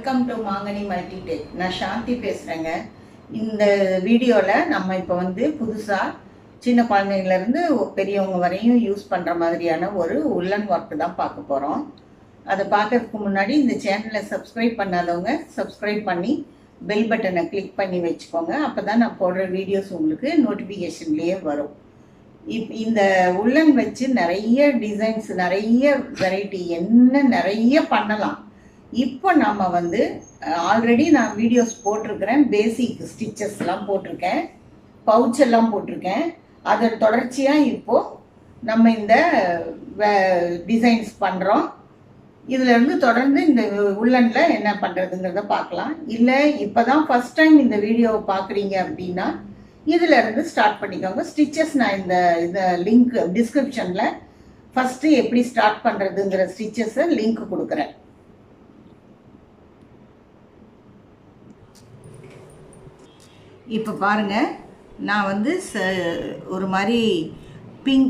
Welcome to மாங்கனி Multitech. நான் சாந்தி பேசுகிறேங்க. இந்த வீடியோவில் நம்ம இப்போ வந்து புதுசாக சின்ன குழந்தைங்கலேருந்து பெரியவங்க வரையும் யூஸ் பண்ணுற மாதிரியான ஒரு உள்ளன் ஒர்க்கு தான் பார்க்க போகிறோம். அதை பார்க்கறதுக்கு முன்னாடி இந்த சேனலை சப்ஸ்கிரைப் பண்ணாதவங்க சப்ஸ்கிரைப் பண்ணி பெல் பட்டனை கிளிக் பண்ணி வச்சுக்கோங்க. அப்போ தான் நான் போடுற வீடியோஸ் உங்களுக்கு நோட்டிஃபிகேஷன்லேயே வரும். இந்த உள்ளன் வச்சு நிறைய டிசைன்ஸ், நிறைய வெரைட்டி நிறைய பண்ணலாம். இப்போ நம்ம வந்து ஆல்ரெடி நான் வீடியோஸ் போட்டிருக்கிறேன். பேசிக் ஸ்டிச்சஸ்லாம் போட்டிருக்கேன், பவுச்செல்லாம் போட்டிருக்கேன். அதோட தொடர்ச்சியாக இப்போது நம்ம இந்த டிசைன்ஸ் பண்ணுறோம். இதிலேருந்து தொடர்ந்து இந்த உள்ளனில் என்ன பண்ணுறதுங்கிறத பார்க்கலாம். இல்லை இப்போ தான் ஃபஸ்ட் டைம் இந்த வீடியோவை பார்க்குறீங்க அப்படின்னா இதிலேருந்து ஸ்டார்ட் பண்ணிக்கோங்க. ஸ்டிச்சஸ் நான் இந்த லிங்க் டிஸ்கிரிப்ஷனில் ஃபஸ்ட்டு எப்படி ஸ்டார்ட் பண்ணுறதுங்கிற ஸ்டிச்சஸை லிங்க் கொடுக்குறேன். இப்போ பாருங்கள், நான் வந்து ஒரு மாதிரி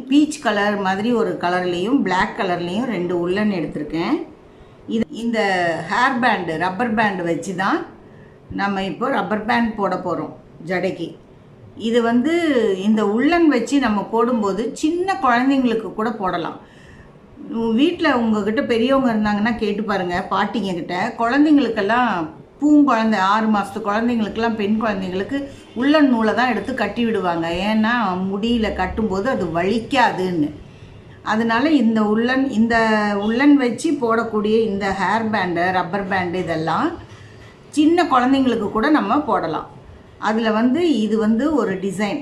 பீச் கலர் மாதிரி ஒரு கலர்லேயும் பிளாக் கலர்லேயும் 2 உள்ளன் எடுத்திருக்கேன். இந்த ஹேர் பேண்டு, ரப்பர் பேண்டு வச்சு தான் நம்ம இப்போ ரப்பர் பேண்ட் போட போகிறோம் ஜடைக்கு. இது வந்து இந்த உள்ளன் வச்சு நம்ம போடும்போது சின்ன குழந்தைங்களுக்கு கூட போடலாம். வீட்டில் உங்ககிட்ட பெரியவங்க இருந்தாங்கன்னா கேட்டு பாருங்கள், பாட்டிங்கக்கிட்ட. குழந்தைங்களுக்கெல்லாம் பூங்குழந்தை 6 மாதத்து குழந்தைங்களுக்கெல்லாம், பெண் குழந்தைங்களுக்கு உள்ளன் நூலை தான் எடுத்து கட்டி விடுவாங்க. ஏன்னா முடியில் கட்டும்போது அது வலிக்காதுன்னு. அதனால இந்த உள்ளன் வச்சு போடக்கூடிய இந்த ஹேர் பேண்டு, ரப்பர் பேண்டு இதெல்லாம் சின்ன குழந்தைங்களுக்கு கூட நம்ம போடலாம். அதில் வந்து இது வந்து ஒரு டிசைன்.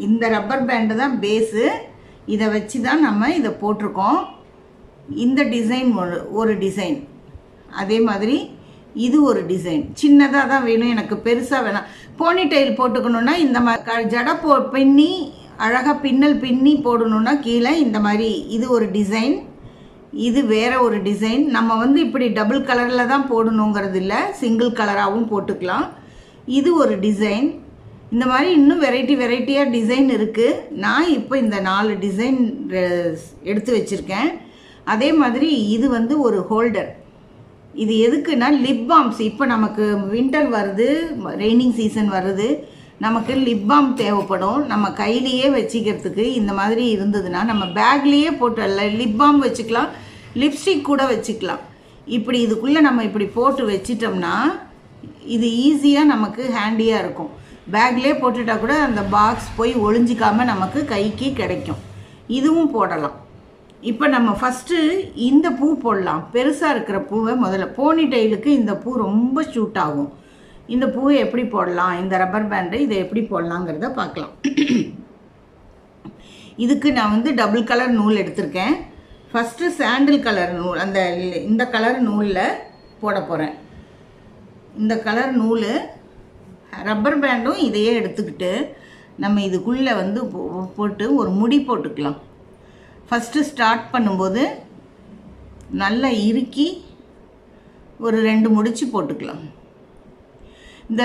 இந்த ரப்பர் பேண்டு தான் பேஸு. இதை வச்சு தான் நம்ம இதை போட்டிருக்கோம். இந்த டிசைன் ஒரு டிசைன். அதே மாதிரி இது ஒரு டிசைன். சின்னதாக தான் வேணும், எனக்கு பெருசாக வேணாம். போனி டெயில் போட்டுக்கணுன்னா இந்த மாதிரி ஜடை பின்னி அழகாக பின்னல் பின்னி போடணுன்னா கீழே இந்த மாதிரி இது ஒரு டிசைன். இது வேறு ஒரு டிசைன். நம்ம வந்து இப்படி டபுள் கலரில் தான் போடணுங்கிறது இல்லை, சிங்கிள் கலராகவும் போட்டுக்கலாம். இது ஒரு டிசைன். இந்த மாதிரி இன்னும் வெரைட்டியாக டிசைன் இருக்குது. நான் இப்போ இந்த 4 டிசைன் எடுத்து வச்சுருக்கேன். அதே மாதிரி இது வந்து ஒரு ஹோல்டர். இது எதுக்குன்னா லிப் பாம்ஸ். இப்போ நமக்கு வின்டர் வருது, ரெய்னிங் சீசன் வருது, நமக்கு லிப் பாம் தேவைப்படும். நம்ம கையிலேயே வச்சுக்கிறதுக்கு இந்த மாதிரி இருந்ததுன்னா நம்ம பேக்லேயே போட்டு லிப் பாம் வச்சுக்கலாம், லிப்ஸ்டிக் கூட வச்சுக்கலாம். இப்படி இதுக்குள்ளே நம்ம இப்படி போட்டு வச்சிட்டோம்னா இது ஈஸியாக நமக்கு ஹேண்டியாக இருக்கும். பேக்லேயே போட்டுட்டா கூட அந்த பாக்ஸ் போய் ஒளிஞ்சிக்காமல் நமக்கு கைக்கு கிடைக்கும். இதுவும் போடலாம். இப்போ நம்ம ஃபஸ்ட்டு இந்த பூ போடலாம். பெருசாக இருக்கிற பூவை முதல்ல, போனி டெயிலுக்கு இந்த பூ ரொம்ப ஷூட் ஆகும். இந்த பூவை எப்படி போடலாம், இந்த ரப்பர் பேண்டு இதை எப்படி போடலாங்கிறத பார்க்கலாம். இதுக்கு நான் வந்து டபுள் கலர் நூல் எடுத்திருக்கேன். ஃபஸ்ட்டு சாண்டில் கலர் நூல், இந்த கலர் நூலில் போட போகிறேன். இந்த கலர் நூல், ரப்பர் பேண்டும் இதையே எடுத்துக்கிட்டு நம்ம இதுக்குள்ளே வந்து போட்டு ஒரு முடி போட்டுக்கலாம். ஃபஸ்ட்டு ஸ்டார்ட் பண்ணும்போது நல்லா இறுக்கி ஒரு 2 முடிச்சு போட்டுக்கலாம். இந்த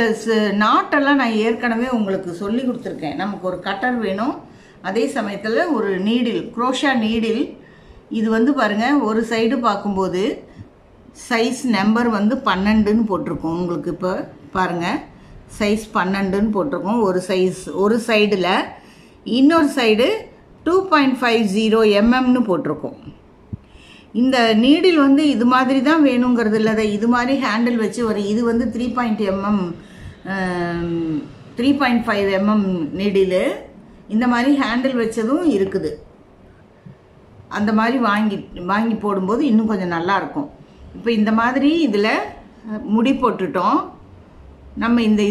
நாட்டெல்லாம் நான் ஏற்கனவே உங்களுக்கு சொல்லி கொடுத்துருக்கேன். நமக்கு ஒரு கட்டர் வேணும், அதே சமயத்தில் ஒரு நீடில், குரோஷா நீடில். இது வந்து பாருங்கள், ஒரு சைடு பார்க்கும்போது சைஸ் நம்பர் வந்து 12ன்னு போட்டிருக்கோம். உங்களுக்கு இப்போ பாருங்கள், சைஸ் 12ன்னு போட்டிருக்கோம். ஒரு சைடில், இன்னொரு சைடு 2.50 mmன்னு போட்டிருக்கோம். இந்த நீடில் வந்து இது மாதிரி தான் வேணுங்கிறது இல்லை, இது மாதிரி ஹேண்டில் வச்சு இது வந்து 3.5 mm நீடில். இந்த மாதிரி ஹேண்டில் வச்சதும் இருக்குது. அந்த மாதிரி வாங்கி போடும்போது இன்னும் கொஞ்சம் நல்லாயிருக்கும். இப்போ இந்த மாதிரி இதில் முடி போட்டுட்டோம். நம்ம இந்த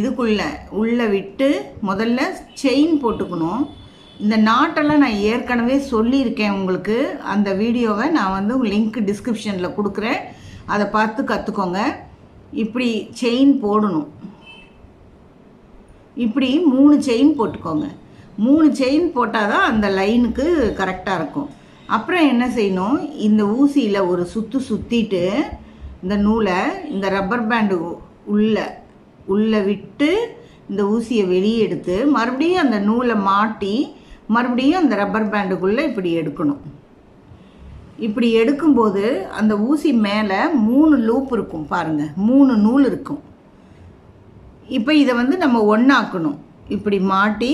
உள்ளே விட்டு முதல்ல செயின் போட்டுக்கணும். இந்த நாட்டெல்லாம் நான் ஏற்கனவே சொல்லியிருக்கேன் உங்களுக்கு. அந்த வீடியோவை நான் வந்து லிங்க் டிஸ்கிரிப்ஷனில் கொடுக்குறேன், அதை பார்த்து கற்றுக்கோங்க. இப்படி செயின் போடணும். இப்படி 3 செயின் போட்டுக்கோங்க. 3 செயின் போட்டால் தான் அந்த லைனுக்கு கரெக்டாக இருக்கும். அப்புறம் என்ன செய்யணும், இந்த ஊசியில் ஒரு சுற்றிட்டு இந்த நூலை இந்த ரப்பர் பேண்டு உள்ளே விட்டு இந்த ஊசியை வெளியே எடுத்து மறுபடியும் அந்த நூலை மாட்டி மறுபடியும் அந்த ரப்பர் பேண்டுக்குள்ளே இப்படி எடுக்கணும். இப்படி எடுக்கும்போது அந்த ஊசி மேலே 3 லூப் இருக்கும் பாருங்கள், 3 நூல் இருக்கும். இப்போ இதை வந்து நம்ம ஒன்றாக்கணும். இப்படி மாட்டி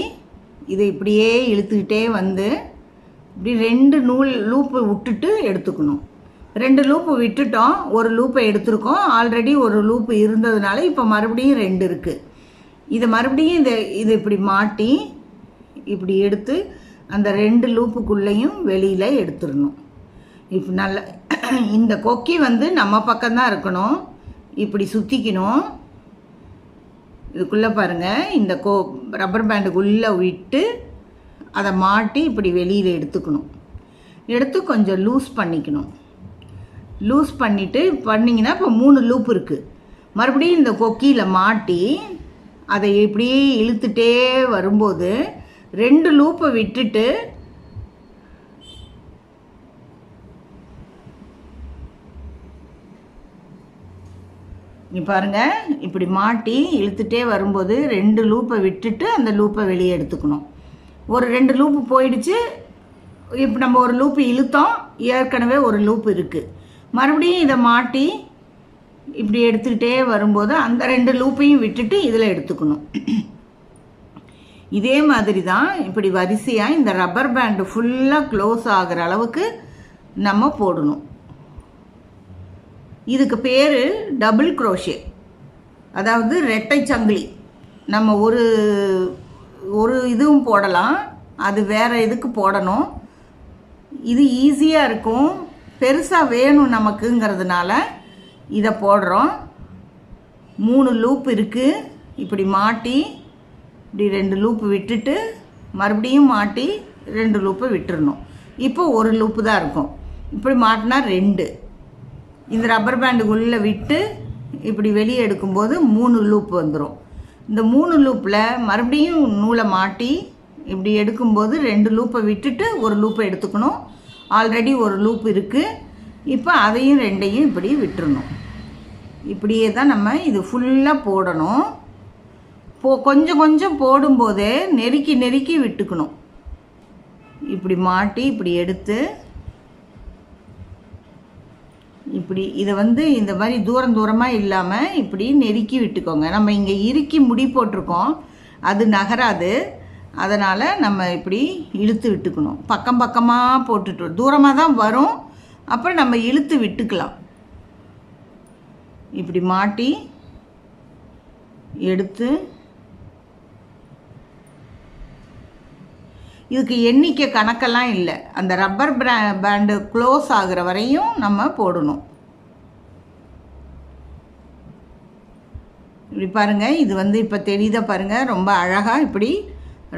இதை இப்படியே இழுத்துக்கிட்டே வந்து இப்படி 2 லூப்பு விட்டுட்டு எடுத்துக்கணும். 2 லூப்பு விட்டுட்டோம், ஒரு லூப்பை எடுத்துருக்கோம். ஆல்ரெடி ஒரு லூப்பு இருந்ததுனால இப்போ மறுபடியும் 2 இருக்குது. இதை மறுபடியும் இதை இப்படி மாட்டி இப்படி எடுத்து அந்த 2 லூப்புக்குள்ளேயும் வெளியில் எடுத்துடணும். இப்போ நல்ல இந்த கொக்கி வந்து நம்ம பக்கம்தான் இருக்கணும். இப்படி சுற்றிக்கணும். இதுக்குள்ளே பாருங்கள், இந்த ரப்பர் பேண்டுக்குள்ளே விட்டு அதை மாட்டி இப்படி வெளியில் எடுத்துக்கணும். எடுத்து கொஞ்சம் லூஸ் பண்ணிக்கணும். லூஸ் பண்ணிவிட்டு பண்ணிங்கன்னா இப்போ 3 லூப் இருக்குது. மறுபடியும் இந்த கொக்கியில் மாட்டி அதை இப்படியே இழுத்துட்டே வரும்போது 2 லூப்பை விட்டுட்டு பாருங்கள், இப்படி மாட்டி இழுத்துட்டே வரும்போது 2 லூப்பை விட்டுட்டு அந்த லூப்பை வெளியே எடுத்துக்கணும். ஒரு 2 லூப்பு போயிடுச்சு. இப்போ நம்ம ஒரு லூப்பு இழுத்தோம், ஏற்கனவே ஒரு லூப் இருக்குது. மறுபடியும் இதை மாட்டி இப்படி எடுத்துக்கிட்டே வரும்போது அந்த 2 லூப்பையும் விட்டுட்டு இதில் எடுத்துக்கணும். இதே மாதிரி தான் இப்படி வரிசையாக இந்த ரப்பர் பேண்டு ஃபுல்லாக க்ளோஸ் ஆகிற அளவுக்கு நம்ம போடணும். இதுக்கு பேர் டபுள் குரோஷே, அதாவது ரெட்டை சங்கிலி. நம்ம ஒரு இதுவும் போடலாம், அது வேறு இதுக்கு போடணும். இது ஈஸியாக இருக்கும், பெருசாக வேணும் நமக்குங்கிறதுனால இதை போடுறோம். 3 லூப் இருக்குது. இப்படி மாட்டி இப்படி 2 லூப்பு விட்டுட்டு மறுபடியும் மாட்டி 2 லூப்பை விட்டுறணும். இப்போ ஒரு லூப்பு தான் இருக்கும். இப்படி மாட்டினா 2. இந்த ரப்பர் பேண்டுக்குள்ளே விட்டு இப்படி வெளியே எடுக்கும்போது 3 லூப் வந்துடும். இந்த 3 லூப்பில் மறுபடியும் நூலை மாட்டி இப்படி எடுக்கும்போது 2 லூப்பை விட்டுட்டு ஒரு லூப்பை எடுத்துக்கணும். ஆல்ரெடி ஒரு லூப் இருக்குது. இப்போ அதையும் 2ஐயும் இப்படி விட்டுறணும். இப்படியே தான் நம்ம இது ஃபுல்லாக போடணும். கொஞ்சம் கொஞ்சம் போடும்போதே நெருக்கி விட்டுக்கணும். இப்படி மாட்டி இப்படி எடுத்து இப்படி இதை வந்து இந்த மாதிரி தூரமாக இல்லாமல் இப்படி நெருக்கி விட்டுக்கோங்க. நம்ம இங்கே இறுக்கி முடி போட்டிருக்கோம், அது நகராது. அதனால் நம்ம இப்படி இழுத்து விட்டுக்கணும். பக்கமாக போட்டுட்டு தூரமாக தான் வரும், அப்புறம் நம்ம இழுத்து விட்டுக்கலாம். இப்படி மாட்டி எடுத்து இதுக்கு எண்ணிக்கை கணக்கெல்லாம் இல்லை. அந்த ரப்பர் பேண்டு க்ளோஸ் ஆகிற வரையும் நம்ம போடணும். இப்படி பாருங்கள், இது வந்து இப்போ தெரியுதா பாருங்கள், ரொம்ப அழகாக இப்படி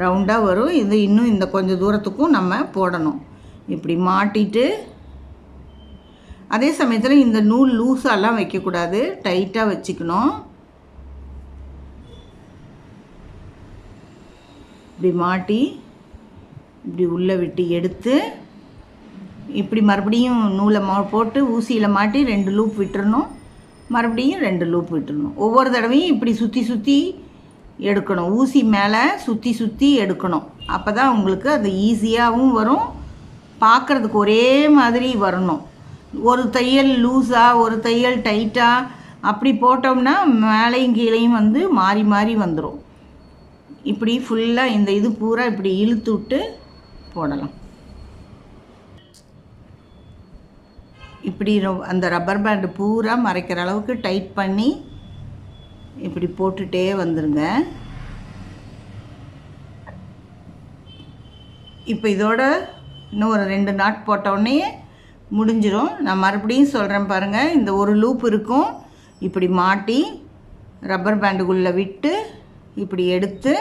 ரவுண்டாக வரும். இது இன்னும் இந்த கொஞ்சம் தூரத்துக்கும் நம்ம போடணும். இப்படி மாட்டிட்டு அதே சமயத்தில் இந்த நூல் லூஸாலாம் வைக்கக்கூடாது, டைட்டாக வச்சுக்கணும். இப்படி மாட்டி இப்படி உள்ளே விட்டு எடுத்து இப்படி மறுபடியும் நூலை போட்டு ஊசியில் மாட்டி 2 லூப் விட்டுறணும். மறுபடியும் 2 லூப் விட்டுறணும். ஒவ்வொரு தடவையும் இப்படி சுற்றி எடுக்கணும். ஊசி மேலே சுற்றி எடுக்கணும். அப்போ தான் உங்களுக்கு அது ஈஸியாகவும் வரும், பார்க்குறதுக்கு ஒரே மாதிரி வரணும். ஒரு தையல் லூஸாக ஒரு தையல் டைட்டாக அப்படி போட்டோம்னா மேலேயும் கீழேயும் வந்து மாறி வந்துடும். இப்படி ஃபுல்லாக இந்த இது பூரா இப்படி இழுத்து விட்டு போடலாம். இப்படி அந்த ரப்பர் பேண்டு பூரா மறைக்கிற அளவுக்கு டைட் பண்ணி இப்படி போட்டுகிட்டே வந்துடுங்க. இப்போ இதோட இன்னும் ஒரு 2 நாட் போட்டோடனே முடிஞ்சிடும். நான் மறுபடியும் சொல்கிறேன் பாருங்கள், இந்த ஒரு லூப் இருக்கும். இப்படி மாட்டி ரப்பர் பேண்டுக்குள்ளே விட்டு இப்படி எடுத்து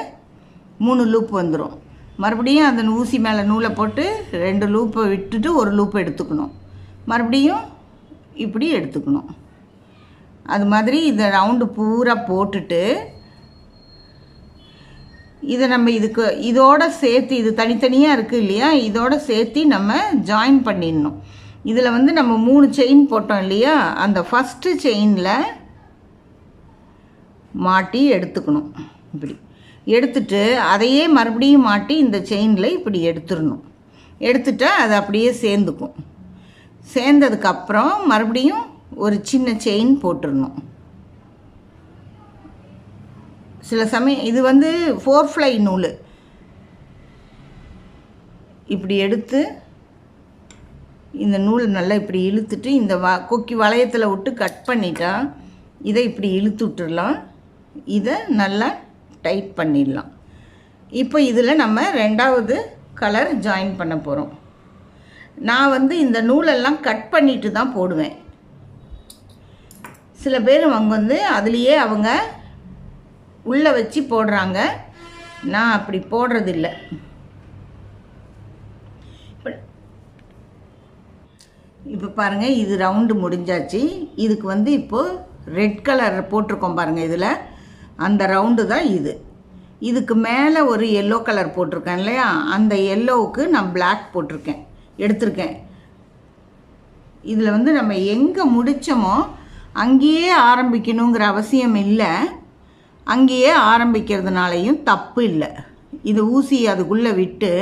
3 லூப் வந்துடும். மறுபடியும் அந்த ஊசி மேலே நூலை போட்டு 2 லூப்பை விட்டுட்டு ஒரு லூப்பை எடுத்துக்கணும். மறுபடியும் இப்படி எடுத்துக்கணும். அது மாதிரி இதை ரவுண்டு பூரா போட்டுட்டு இதை நம்ம இதோட சேர்த்து, இது தனித்தனியாக இருக்குது இல்லையா, இதோட சேர்த்து நம்ம ஜாயின் பண்ணிடணும். இதில் வந்து நம்ம 3 செயின் போட்டோம் இல்லையா, அந்த ஃபஸ்ட்டு செயினில் மாட்டி எடுத்துக்கணும். இப்படி எடுத்துட்டு அதையே மறுபடியும் மாட்டி இந்த செயினில் இப்படி எடுத்துடணும். எடுத்துட்டா அது அப்படியே சேர்ந்துக்கும். சேர்ந்ததுக்கப்புறம் மறுபடியும் ஒரு சின்ன செயின் போட்டுடணும். சில சமயம் இது வந்து 4 ஃப்ளை நூல். இப்படி எடுத்து இந்த நூல் நல்லா இப்படி இழுத்துட்டு இந்த கொக்கி வளையத்தில் விட்டு கட் பண்ணிட்டா இதை இப்படி இழுத்து விட்டுடலாம். இதை நல்லா டைட் பண்ணிடலாம். இப்போ இதில் நம்ம 2வது கலர் ஜாயின் பண்ண போகிறோம். நான் வந்து இந்த நூலெல்லாம் கட் பண்ணிட்டு தான் போடுவேன். சில பேர் அவங்க வந்து அதுலேயே அவங்க உள்ளே வச்சு போடுறாங்க. நான் அப்படி போடுறதில்லை. இப்போ பாருங்கள், இது ரவுண்டு முடிஞ்சாச்சு. இதுக்கு வந்து இப்போது ரெட் கலர் போட்டிருக்கோம் பாருங்கள். இதில் அந்த ரவுண்டு தான் இது. இதுக்கு மேலே ஒரு எல்லோ கலர் போட்டிருக்கேன் இல்லையா, அந்த எல்லோவுக்கு நான் பிளாக் போட்டிருக்கேன், எடுத்திருக்கேன். இதில் வந்து நம்ம எங்கே முடித்தோமோ அங்கேயே ஆரம்பிக்கணுங்கிற அவசியம் இல்லை. அங்கேயே ஆரம்பிக்கிறதுனாலையும் தப்பு இல்லை. இது ஊசி அதுக்குள்ளே விட்டு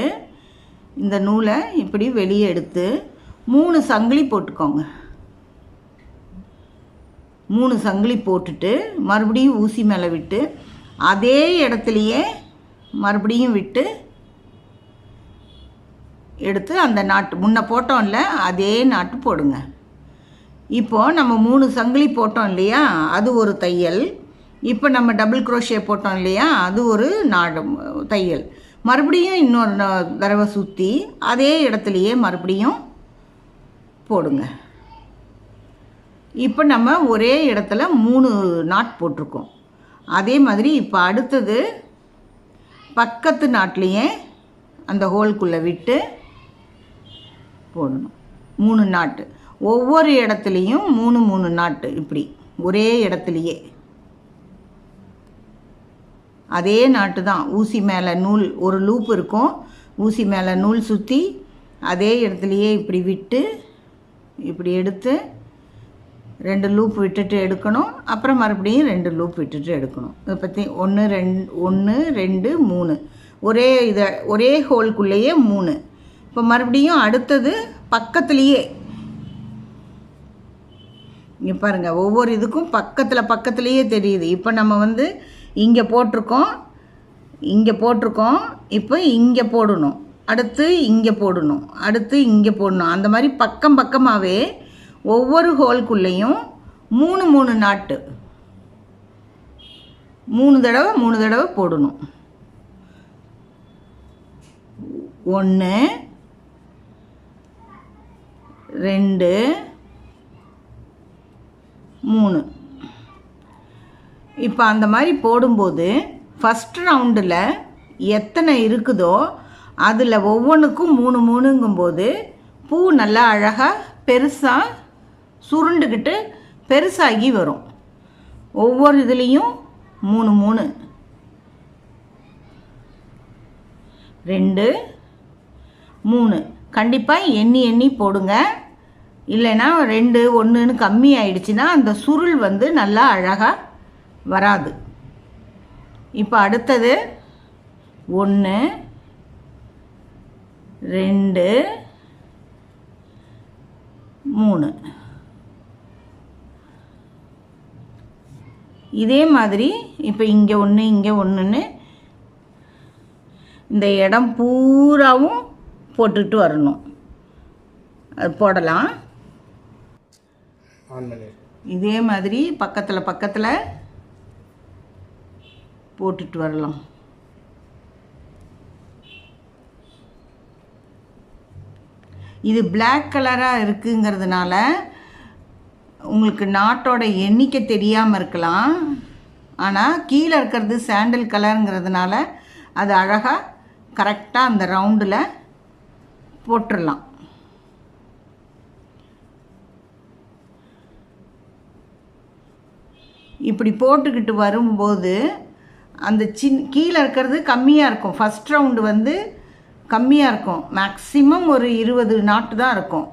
இந்த நூலை இப்படி வெளியே எடுத்து 3 சங்கிலி போட்டுக்கோங்க. 3 சங்கிலி போட்டுட்டு மறுபடியும் ஊசி மேலே விட்டு அதே இடத்துலையே மறுபடியும் விட்டு எடுத்து அந்த நாட்டு முன்ன போட்டோம்ல அதே நாட்டு போடுங்க. இப்போது நம்ம 3 சங்கிலி போட்டோம் இல்லையா, அது ஒரு தையல். இப்போ நம்ம டபுள் குரோஷே போட்டோம் இல்லையா, அது ஒரு தையல். மறுபடியும் இன்னொரு தடவை சுற்றி அதே இடத்துலையே மறுபடியும் போடுங்க. இப்போ நம்ம ஒரே இடத்துல 3 நாட் போட்டிருக்கோம். அதே மாதிரி இப்போ அடுத்தது பக்கத்து நாட்லேயே அந்த ஹோல்குள்ளே விட்டு போடணும். 3 நாட்டு ஒவ்வொரு இடத்துலையும் 3 நாட்டு இப்படி ஒரே இடத்துலையே அதே நாட்டு தான். ஊசி மேலே நூல் ஒரு லூப் இருக்கும், ஊசி மேலே நூல் சுற்றி அதே இடத்துலையே இப்படி விட்டு இப்படி எடுத்து 2 லூப் விட்டுட்டு எடுக்கணும். அப்புறம் மறுபடியும் 2 லூப் விட்டுட்டு எடுக்கணும். இதை பற்றி 1 2 3 ஒரே ஹோல்குள்ளேயே 3. இப்போ மறுபடியும் அடுத்தது பக்கத்துலேயே இங்கே பாருங்கள், ஒவ்வொரு இதுக்கும் பக்கத்துலேயே தெரியுது. இப்போ நம்ம வந்து இங்கே போட்டிருக்கோம், இப்போ இங்கே போடணும், அடுத்து இங்கே போடணும், அடுத்து இங்கே போடணும். அந்த மாதிரி பக்கமாகவே ஒவ்வொரு ஹோல்குள்ளேயும் 3 நாட்டு 3 தடவை போடணும். 1 2 3. இப்போ அந்த மாதிரி போடும்போது ஃபஸ்ட் ரவுண்டில் எத்தனை இருக்குதோ அதில் ஒவ்வொன்றுக்கும் 3ங்கும்போது பூ நல்லா அழகாக பெருசாக சுருண்டுக்கிட்டு பெருசாகி வரும். ஒவ்வொரு இதுலேயும் 3 2 3 கண்டிப்பாக எண்ணி போடுங்க. இல்லைன்னா 2 1ன்னு கம்மி ஆயிடுச்சுன்னா அந்த சுருள் வந்து நல்லா அழகாக வராது. இப்போ அடுத்தது 1 2 3. இதே மாதிரி இப்போ இங்கே 1 இந்த இடம் பூராவும் போட்டுட்டு வரணும். அது போடலாம். இதே மாதிரி பக்கத்தில் போட்டுட்டு வரலாம். இது பிளாக் கலராக இருக்குங்கிறதுனால உங்களுக்கு நாட்டோட எண்ணிக்கை தெரியாமல் இருக்கலாம். ஆனால் கீழே இருக்கிறது சாண்டல் கலருங்கிறதுனால அது அழகாக கரெக்டாக அந்த ரவுண்டில் போட்டுடலாம். இப்படி போட்டுக்கிட்டு வரும்போது அந்த கீழே இருக்கிறது கம்மியாக இருக்கும். ஃபஸ்ட் ரவுண்டு வந்து கம்மியாக இருக்கும். மேக்ஸிமம் ஒரு 20 நாட்டு தான் இருக்கும்.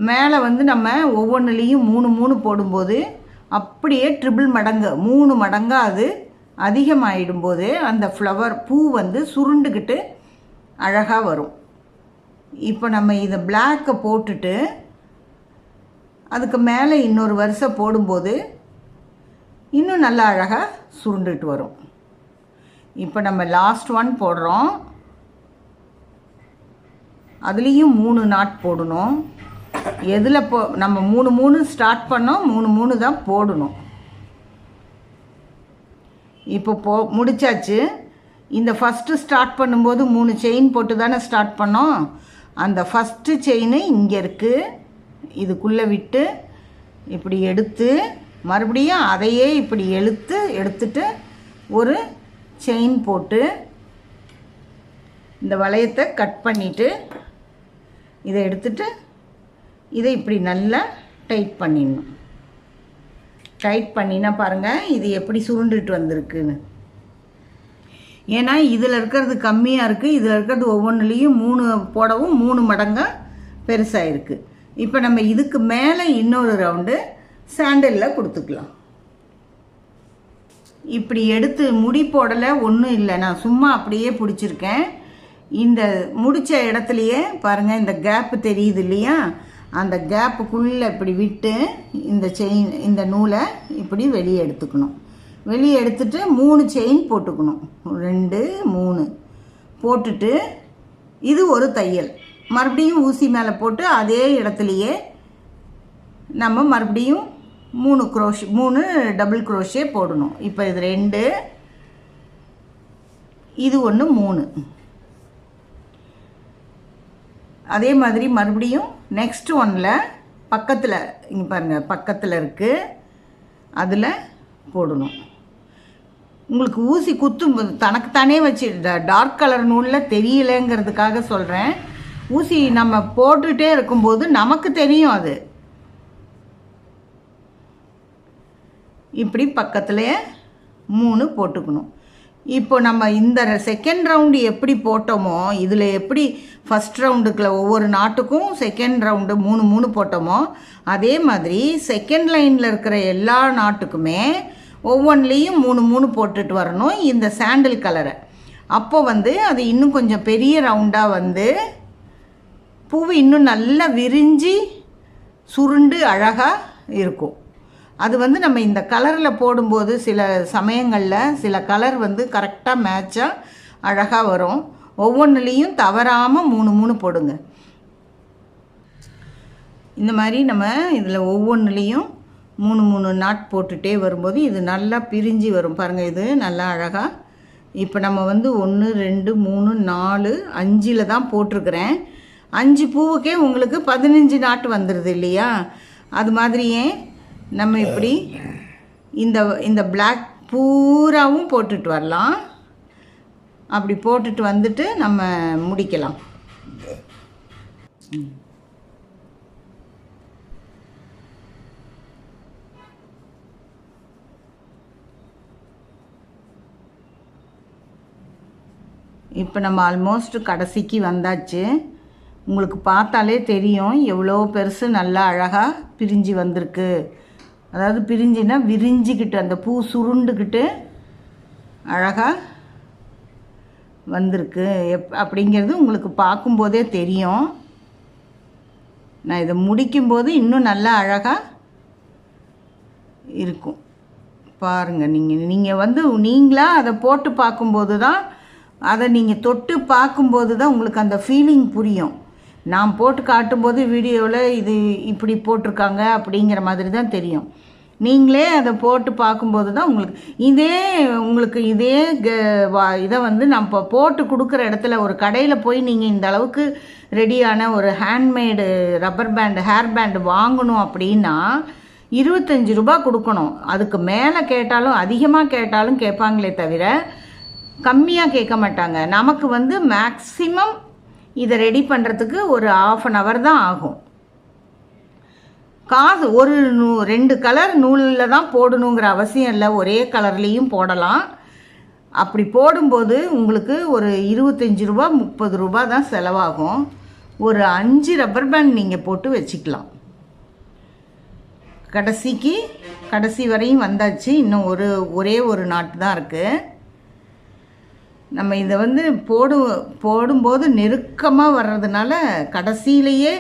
மேலே வந்து நம்ம ஒவ்வொன்றுலேயும் 3 போடும்போது அப்படியே ட்ரிபிள் மடங்கு 3 மடங்காக அது அதிகமாகிடும்போது அந்த பூ வந்து சுருண்டுக்கிட்டு அழகாக வரும். இப்போ நம்ம இதை பிளாக்கை போட்டுட்டு அதுக்கு மேலே இன்னொரு வரிசை போடும்போது இன்னும் நல்லா அழகாக சுருண்டுட்டு வரும். இப்போ நம்ம லாஸ்ட் ஒன் போடுறோம். அதுலேயும் 3 நாட் போடணும். எதில் நம்ம 3 ஸ்டார்ட் பண்ணோம், 3 தான் போடணும். இப்போ முடிச்சாச்சு. இந்த ஃபஸ்ட்டு ஸ்டார்ட் பண்ணும்போது 3 செயின் போட்டு தானே ஸ்டார்ட் பண்ணோம். அந்த ஃபஸ்ட்டு செயின் இங்கே இருக்குது. இதுக்குள்ளே விட்டு இப்படி எடுத்து மறுபடியும் அதையே இப்படி எடுத்துட்டு ஒரு செயின் போட்டு இந்த வளையத்தை கட் பண்ணிவிட்டு இதை எடுத்துட்டு இதை இப்படி நல்லா டைட் பண்ணிடணும். டைட் பண்ணினா பாருங்கள் இது எப்படி சுருண்டுட்டு வந்திருக்குன்னு. ஏன்னா இதில் இருக்கிறது கம்மியாக இருக்குது, இதில் இருக்கிறது ஒவ்வொன்றுலேயும் 3 போடவும் 3 மடங்காக பெருசாக இருக்குது. இப்போ நம்ம இதுக்கு மேலே இன்னொரு ரவுண்டு சாண்டலில் கொடுத்துக்கலாம். இப்படி எடுத்து முடி போடலை, ஒன்றும் இல்லை, நான் சும்மா அப்படியே பிடிச்சிருக்கேன். இந்த முடித்த இடத்துலையே பாருங்கள் இந்த கேப்பு தெரியுது இல்லையா, அந்த கேப்புக்குள்ளே இப்படி விட்டு இந்த செயின் இந்த நூலை இப்படி வெளியே எடுத்துக்கணும். வெளியே எடுத்துட்டு 3 செயின் போட்டுக்கணும். 2 3 போட்டுட்டு இது ஒரு தையல். மறுபடியும் ஊசி மேலே போட்டு அதே இடத்துலையே நம்ம மறுபடியும் 3 டபுள் குரோஷே போடணும். இப்போ இது 2, இது 1 3. அதே மாதிரி மறுபடியும் நெக்ஸ்ட் ஒன்னில் பக்கத்தில் இங்கே பாருங்கள் பக்கத்தில் இருக்குது, அதில் போடணும். உங்களுக்கு ஊசி குத்தும் தனக்குத்தானே வச்சு டார்க் கலர் நூலில் தெரியலைங்கிறதுக்காக சொல்கிறேன். ஊசி நம்ம போட்டுகிட்டே இருக்கும்போது நமக்கு தெரியும். அது இப்படி பக்கத்தில் 3 போட்டுக்கணும். இப்போ நம்ம இந்த செகண்ட் ரவுண்டு எப்படி போட்டோமோ, இதில் எப்படி ஃபஸ்ட் ரவுண்டுக்குள்ள ஒவ்வொரு நாட்டுக்கும் செகண்ட் ரவுண்டு 3 போட்டோமோ, அதே மாதிரி செகண்ட் லைனில் இருக்கிற எல்லா நாட்டுக்குமே ஒவ்வொன்றிலையும் 3 போட்டுட்டு வரணும் இந்த சாண்டில் கலரை. அப்போ அது இன்னும் கொஞ்சம் பெரிய ரவுண்டாக பூவு இன்னும் நல்லா விரிஞ்சு சுருண்டு அழகாக இருக்கும். அது நம்ம இந்த கலரில் போடும்போது சில சமயங்களில் சில கலர் கரெக்டாக மேட்சாக அழகாக வரும். ஒவ்வொன்றுலேயும் தவறாமல் 3 போடுங்க. இந்த மாதிரி நம்ம இதில் ஒவ்வொன்றுலேயும் 3 நாட் போட்டுகிட்டே வரும்போது இது நல்லா பிரிஞ்சு வரும். பாருங்கள் இது நல்லா அழகாக. இப்போ நம்ம 1 2 3 4 5 தான் போட்டிருக்கிறேன். 5 பூவுக்கே உங்களுக்கு 15 நாட்டு வந்துடுது இல்லையா. அது மாதிரியே நம்ம இப்படி இந்த பிளாக் பூராவும் போட்டுட்டு வரலாம். அப்படி போட்டுட்டு வந்துட்டு நம்ம முடிக்கலாம். இப்போ நம்ம ஆல்மோஸ்ட் கடைசிக்கு வந்தாச்சு. உங்களுக்கு பார்த்தாலே தெரியும் எவ்வளோ பெருசு நல்லா அழகாக பிரிஞ்சு வந்திருக்கு. அதாவது பிரிஞ்சுன்னா விரிஞ்சிக்கிட்டு அந்த பூ சுருண்டுக்கிட்டு அழகாக வந்திருக்கு அப்படிங்கிறது உங்களுக்கு பார்க்கும்போதே தெரியும். நான் இதை முடிக்கும்போது இன்னும் நல்லா அழகாக இருக்கும். பாருங்கள் நீங்கள் நீங்களாக அதை போட்டு பார்க்கும்போது தான், அதை நீங்கள் தொட்டு பார்க்கும்போது தான் உங்களுக்கு அந்த ஃபீலிங் புரியும். நான் போட்டு காட்டும்போது வீடியோவில் இது இப்படி போட்டிருக்காங்க அப்படிங்கிற மாதிரி தான் தெரியும். நீங்களே அதை போட்டு பார்க்கும்போது தான் உங்களுக்கு இதே இதை நான் இப்போ போட்டு கொடுக்குற இடத்துல ஒரு கடையில் போய் நீங்கள் இந்த அளவுக்கு ரெடியான ஒரு handmade rubber pant hair band வாங்கணும் அப்படின்னா 25 ரூபா கொடுக்கணும். அதுக்கு மேலே கேட்டாலும் அதிகமாக கேட்டாலும் கேட்பாங்களே தவிர கம்மியாக கேட்க மாட்டாங்க. நமக்கு மேக்ஸிமம் இதை ரெடி பண்ணுறதுக்கு ஒரு 1/2 hour தான் ஆகும். காசு ஒரு 2 கலர் நூலில் தான் போடணுங்கிற அவசியம் இல்லை, ஒரே கலர்லேயும் போடலாம். அப்படி போடும்போது உங்களுக்கு ஒரு 25 ரூபா 30 ரூபா தான் செலவாகும். ஒரு 5 ரப்பர் பேண்ட் நீங்கள் போட்டு வச்சுக்கலாம். கடைசி வரையும் வந்தாச்சு. இன்னும் ஒரே ஒரு நாட்டு தான் இருக்குது. நம்ம இதை போடும்போது நெருக்கமாக வர்றதுனால கடைசியிலேயே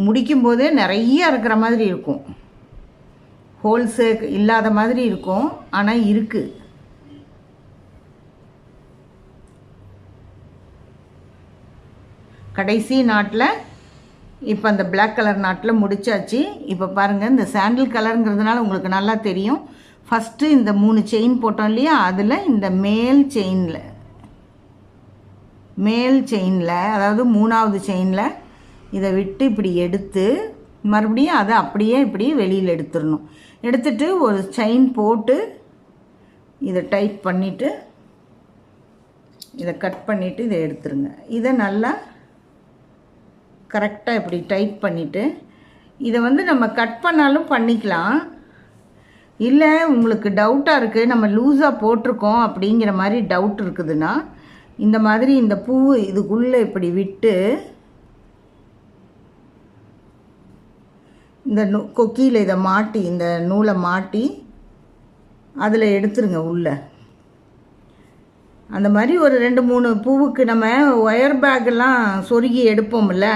முடிக்கும்போதே நிறைய இருக்கிற மாதிரி இருக்கும், ஹோல்ஸு இல்லாத மாதிரி இருக்கும், ஆனால் இருக்குது. கடைசி நாட்டில் இப்போ அந்த பிளாக் கலர் நாட்டில் முடிச்சாச்சு. இப்போ பாருங்கள், இந்த சாண்டில் கலருங்கிறதுனால உங்களுக்கு நல்லா தெரியும். ஃபஸ்ட்டு இந்த 3 செயின் போட்டோம் இல்லையா, அதில் இந்த மேல் செயினில் அதாவது 3வது செயினில் இதை விட்டு இப்படி எடுத்து மறுபடியும் அதை அப்படியே இப்படி வெளியில் எடுத்துடணும். எடுத்துட்டு ஒரு செயின் போட்டு இதை டைட் பண்ணிவிட்டு இதை கட் பண்ணிவிட்டு இதை எடுத்துருங்க. இதை நல்லா கரெக்டாக இப்படி டைட் பண்ணிவிட்டு இதை வந்து நம்ம கட் பண்ணாலும் பண்ணிக்கலாம். இல்லை உங்களுக்கு டவுட்டாக இருக்குது, நம்ம லூஸாக போட்டிருக்கோம் அப்படிங்கிற மாதிரி டவுட் இருக்குதுன்னா இந்த மாதிரி இந்த பூ இதுக்குள்ளே இப்படி விட்டு இந்த கொக்கியில் இதை மாட்டி, இந்த நூலை மாட்டி அதில் எடுத்துருங்க உள்ளே. அந்த மாதிரி ஒரு 2-3 பூவுக்கு நம்ம ஒயர் பேக்கெல்லாம் சொருகி எடுப்போம்ல,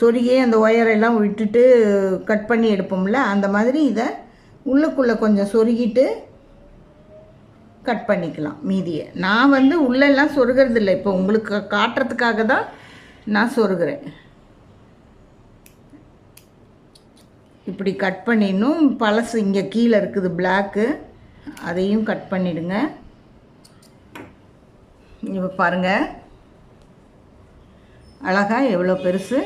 சொருகி அந்த ஒயரெல்லாம் விட்டுட்டு கட் பண்ணி எடுப்போம்ல, அந்த மாதிரி இதை உள்ளுக்குள்ளே கொஞ்சம் சொருகிட்டு கட் பண்ணிக்கலாம் மீதியை. நான் வந்து உள்ளெல்லாம் சொருகிறது இல்லை, இப்போ உங்களுக்கு காட்டுறதுக்காக தான் நான் சொருகிறேன். இப்படி கட் பண்ணிடணும். பழசு இங்கே கீழே இருக்குது பிளாக்கு, அதையும் கட் பண்ணிவிடுங்க. இப்போ பாருங்கள், அழகாக எவ்வளோ பெருசு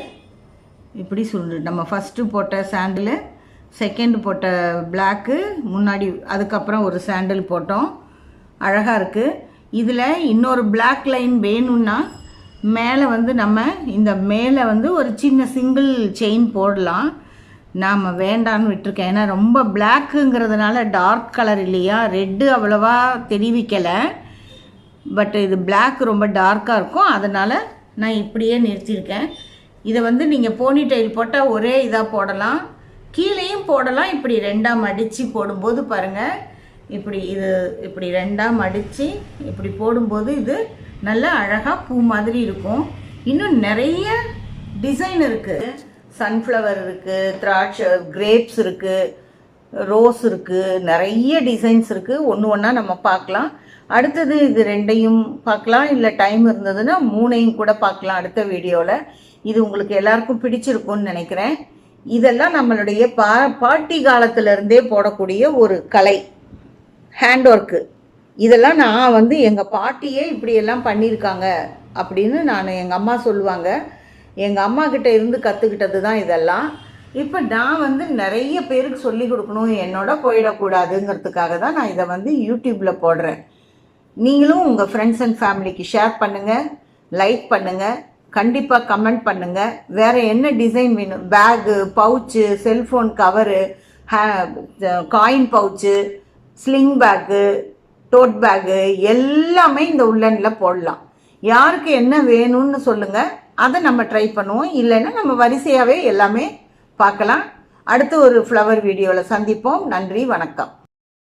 இப்படி நம்ம ஃபஸ்ட்டு போட்ட சாண்டிலு, செகண்ட் போட்ட பிளாக்கு முன்னாடி, அதுக்கப்புறம் ஒரு சாண்டில் போட்டோம். அழகாக இருக்குது. இதில் இன்னொரு பிளாக் லைன் வேணும்னா மேலே வந்து நம்ம இந்த மேலே வந்து ஒரு சின்ன சிங்கிள் செயின் போடலாம். நாம் வேண்டான்னு விட்டுருக்கேன், ஏன்னா ரொம்ப பிளாக்குங்கிறதுனால டார்க் கலர் இல்லையா, ரெட்டு அவ்வளோவா தெரிவிக்கலை, பட் இது பிளாக் ரொம்ப டார்க்காக இருக்கும், அதனால் நான் இப்படியே நிறுத்தியிருக்கேன். இதை வந்து நீங்கள் போனி டைல் போட்டால் ஒரே இதாக போடலாம், கீழேயும் போடலாம். இப்படி 2ஆக மடித்து போடும்போது பாருங்கள், இப்படி இது இப்படி 2ஆக மடித்து இப்படி போடும்போது இது நல்லா அழகாக பூ மாதிரி இருக்கும். இன்னும் நிறைய டிசைன் இருக்குது. சன்ஃப்ளவர் இருக்குது, திராட்சை, கிரேப்ஸ் இருக்குது, ரோஸ் இருக்குது, நிறைய டிசைன்ஸ் இருக்குது. ஒன்று ஒன்றா நம்ம பார்க்கலாம். அடுத்தது இது 2ஐயும் பார்க்கலாம், இல்லை டைம் இருந்ததுன்னா 3ஐயும் கூட பார்க்கலாம் அடுத்த வீடியோவில். இது உங்களுக்கு எல்லாருக்கும் பிடிச்சிருக்கும்னு நினைக்கிறேன். இதெல்லாம் நம்மளுடைய பாட்டி காலத்திலேருந்தே போடக்கூடிய ஒரு கலை, ஹேண்ட் ஒர்க்கு. இதெல்லாம் நான் வந்து எங்கள் பாட்டியே இப்படியெல்லாம் பண்ணியிருக்காங்க அப்படின்னு எங்கள் அம்மா சொல்லுவாங்க. எங்கள் அம்மா கிட்ட இருந்து கற்றுக்கிட்டது தான் இதெல்லாம். இப்போ நான் வந்து நிறைய பேருக்கு சொல்லி கொடுக்கணும், என்னோட போயிடக்கூடாதுங்கிறதுக்காக தான் நான் இதை வந்து யூடியூப்பில் போடுறேன். நீங்களும் உங்கள் ஃப்ரெண்ட்ஸ் அண்ட் ஃபேமிலிக்கு ஷேர் பண்ணுங்கள், லைக் பண்ணுங்கள், கண்டிப்பாக கமெண்ட் பண்ணுங்கள். வேறு என்ன டிசைன் வேணும், bag, pouch, cellphone cover, coin pouch, sling bag, tote bag எல்லாமே இந்த உள்ளனில் போடலாம். யாருக்கு என்ன வேணும்னு சொல்லுங்கள், அதை நம்ம ட்ரை பண்ணுவோம். இல்லைன்னா நம்ம வரிசையாகவே எல்லாமே பார்க்கலாம். அடுத்து ஒரு ஃப்ளவர் வீடியோவில் சந்திப்போம். நன்றி, வணக்கம்.